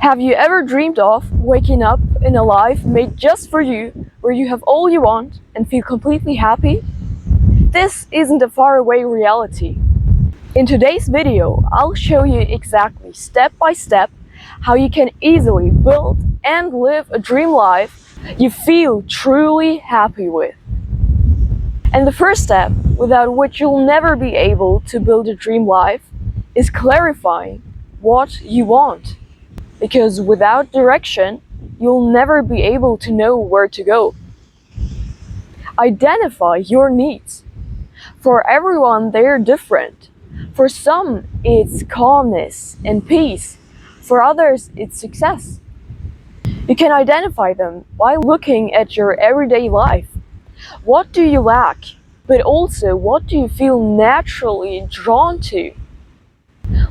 Have you ever dreamed of waking up in a life made just for you, where you have all you want and feel completely happy? This isn't a faraway reality. In today's video, I'll show you exactly step by step how you can easily build and live a dream life you feel truly happy with. And the first step, without which you'll never be able to build a dream life, is clarifying what you want. Because without direction, you'll never be able to know where to go. Identify your needs. For everyone, they're different. For some, it's calmness and peace. For others, it's success. You can identify them by looking at your everyday life. What do you lack? But also, what do you feel naturally drawn to?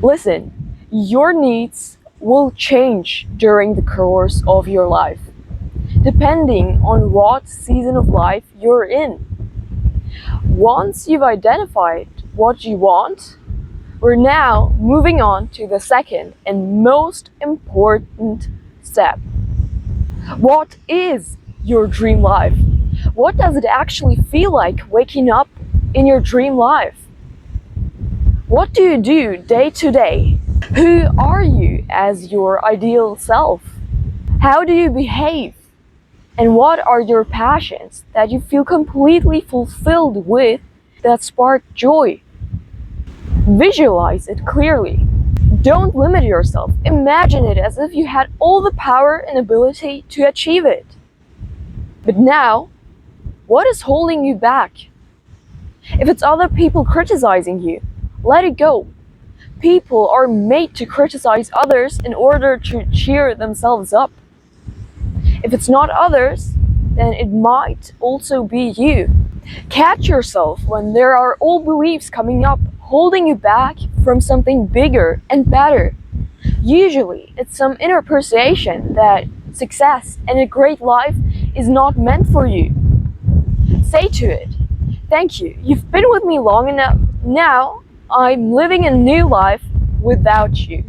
Listen, your needs will change during the course of your life, depending on what season of life you're in. Once you've identified what you want, we're now moving on to the second and most important step. What is your dream life? What does it actually feel like waking up in your dream life? What do you do day to day? Who are you as your ideal self? How do you behave? And what are your passions that you feel completely fulfilled with, that spark joy? Visualize it clearly. Don't limit yourself. Imagine it as if you had all the power and ability to achieve it. But now, what is holding you back? If it's other people criticizing you, let it go. People are made to criticize others in order to cheer themselves up. If it's not others, then it might also be you. Catch yourself when there are old beliefs coming up, holding you back from something bigger and better. Usually, it's some inner persuasion that success and a great life is not meant for you. Say to it, "Thank you, you've been with me long enough. Now, I'm living a new life without you."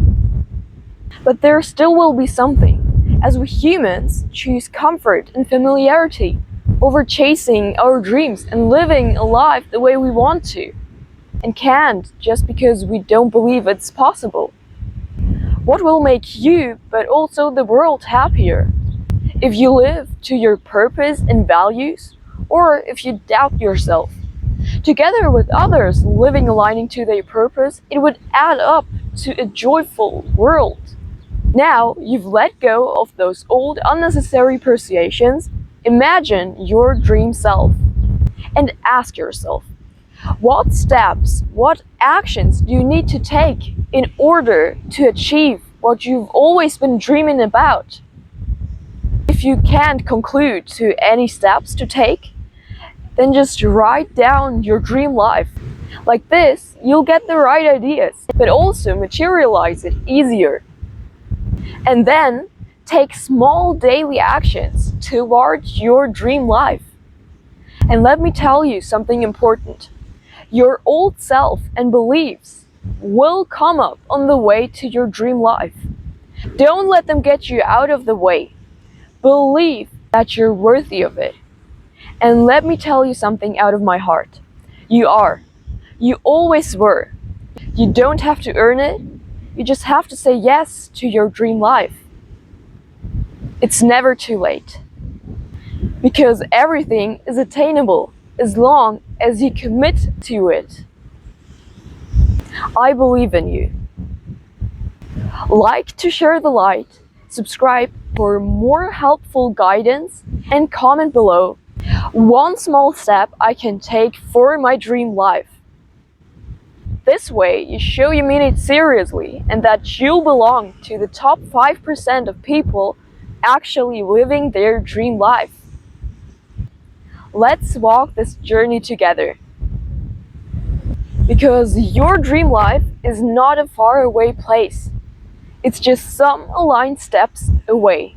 But there still will be something, as we humans choose comfort and familiarity over chasing our dreams and living a life the way we want to, and can't just because we don't believe it's possible. What will make you, but also the world, happier? If you live to your purpose and values, or if you doubt yourself? Together with others living aligning to their purpose, it would add up to a joyful world. Now you've let go of those old unnecessary persuasions, imagine your dream self and ask yourself, what steps, what actions do you need to take in order to achieve what you've always been dreaming about? If you can't conclude to any steps to take, then just write down your dream life. Like this, you'll get the right ideas, but also materialize it easier. And then take small daily actions towards your dream life. And let me tell you something important. Your old self and beliefs will come up on the way to your dream life. Don't let them get you out of the way. Believe that you're worthy of it. And let me tell you something out of my heart. You are. You always were. You don't have to earn it. You just have to say yes to your dream life. It's never too late. Because everything is attainable as long as you commit to it. I believe in you. Like to share the light, subscribe for more helpful guidance, and comment below one small step I can take for my dream life. This way, you show you mean it seriously and that you belong to the top 5% of people actually living their dream life. Let's walk this journey together. Because your dream life is not a faraway place. It's just some aligned steps away.